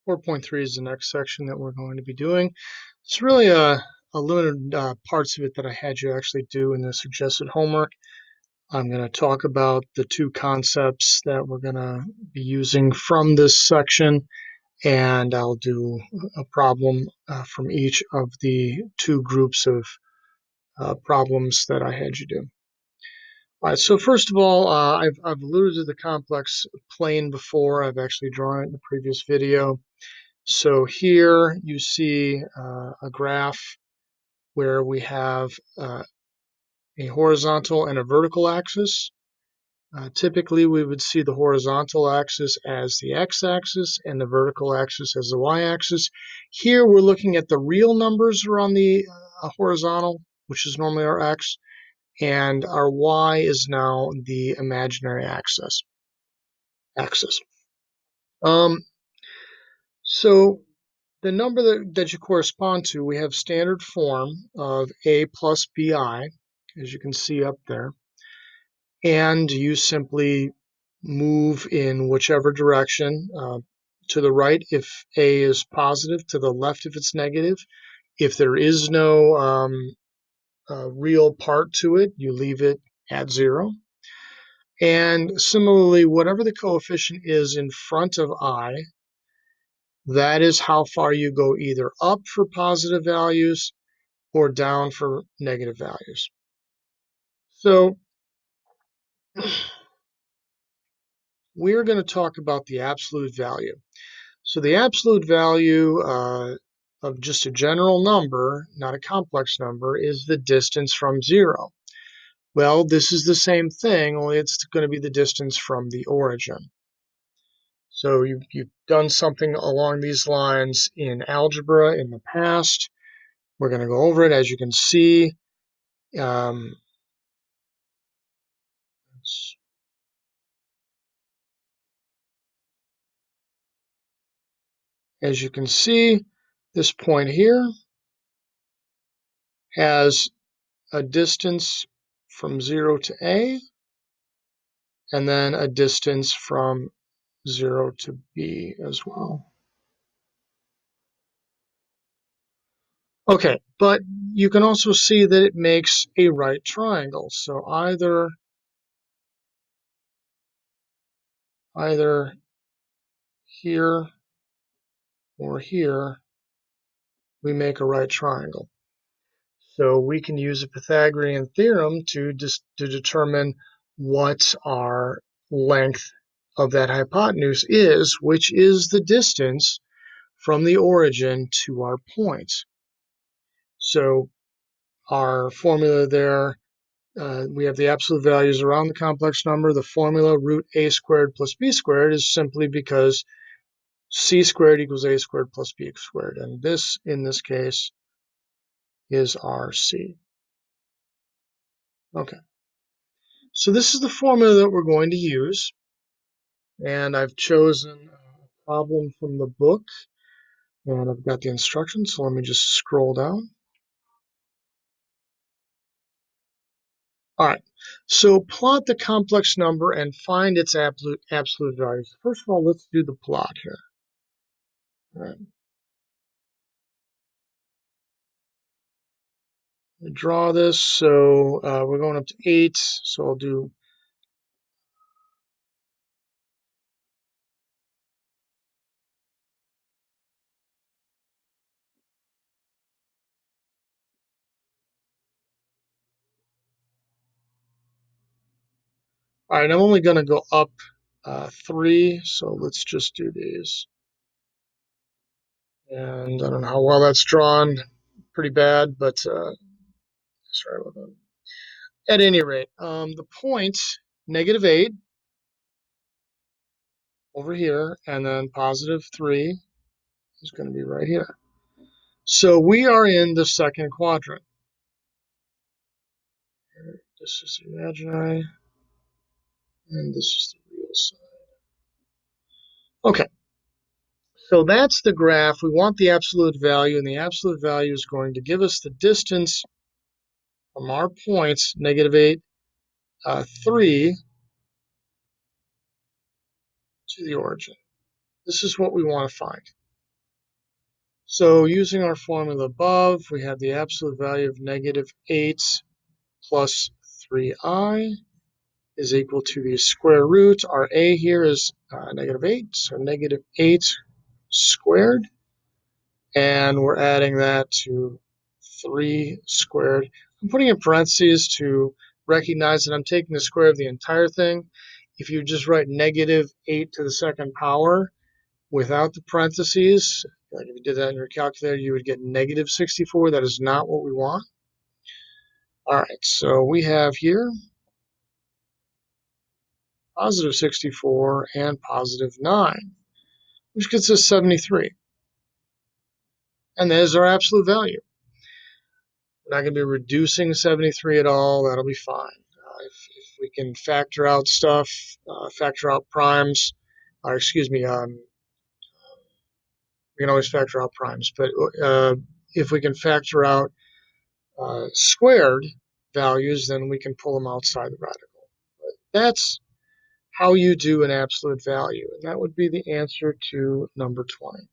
4.3 is the next section that we're going to be doing. It's really a limited parts of it that I had you actually do in the suggested homework. I'm going to talk about the two concepts that we're going to be using from this section, and I'll do a problem from each of the two groups of problems that I had you do. All right, so first of all, I've alluded to the complex plane before. I've actually drawn it in the previous video. So here you see a graph where we have a horizontal and a vertical axis. Typically, we would see the horizontal axis as the x-axis and the vertical axis as the y-axis. Here, we're looking at the real numbers around the horizontal, which is normally our x, and our y is now the imaginary axis. So the number that you correspond to, we have standard form of a plus bi, as you can see up there, and you simply move in whichever direction. To the right if a is positive, to the left if it's negative. If there is no real part to it, you leave it at 0. And similarly, whatever the coefficient is in front of I, that is how far you go either up for positive values or down for negative values. So we're going to talk about the absolute value. So the absolute value of just a general number, not a complex number, is the distance from 0. Well, this is the same thing, only it's going to be the distance from the origin. So you've done something along these lines in algebra in the past. We're going to go over it. As you can see, this point here has a distance from 0 to a, and then a distance from 0 to b as well. Okay, but you can also see that it makes a right triangle. So either here or here, we make a right triangle. So we can use a Pythagorean theorem to determine what our length of that hypotenuse is, which is the distance from the origin to our point. So our formula there, we have the absolute values around the complex number. The formula root a squared plus b squared is simply because c squared equals a squared plus b squared. And this, in this case, is our c. Okay. So this is the formula that we're going to use. And I've chosen a problem from the book. And I've got the instructions. So let me just scroll down. All right, so plot the complex number and find its absolute values. First of all, let's do the plot here. All right. I draw this, so we're going up to 8, so I'll do all right, I'm only going to go up 3, so let's just do these. And I don't know how well that's drawn, pretty bad, but sorry about that. At any rate, the point, -8 over here, and then +3 is going to be right here. So we are in the second quadrant. This is the imaginary, and this is the real side. Okay, so that's the graph. We want the absolute value, and the absolute value is going to give us the distance from our points, -8, 3, to the origin. This is what we want to find. So using our formula above, we have the absolute value of negative 8 plus 3i is equal to the square root. Our a here is negative 8, so negative 8 squared. And we're adding that to 3 squared. I'm putting in parentheses to recognize that I'm taking the square of the entire thing. If you just write negative 8 to the second power without the parentheses, like if you did that in your calculator, you would get negative 64. That is not what we want. All right, so we have here positive 64 and positive 9, which gets us 73. And there's our absolute value. We're not going to be reducing 73 at all. That'll be fine. If we can factor out stuff, factor out primes, or excuse me, we can always factor out primes. But if we can factor out squared values, then we can pull them outside the radical. But that's how you do an absolute value. And that would be the answer to number 20.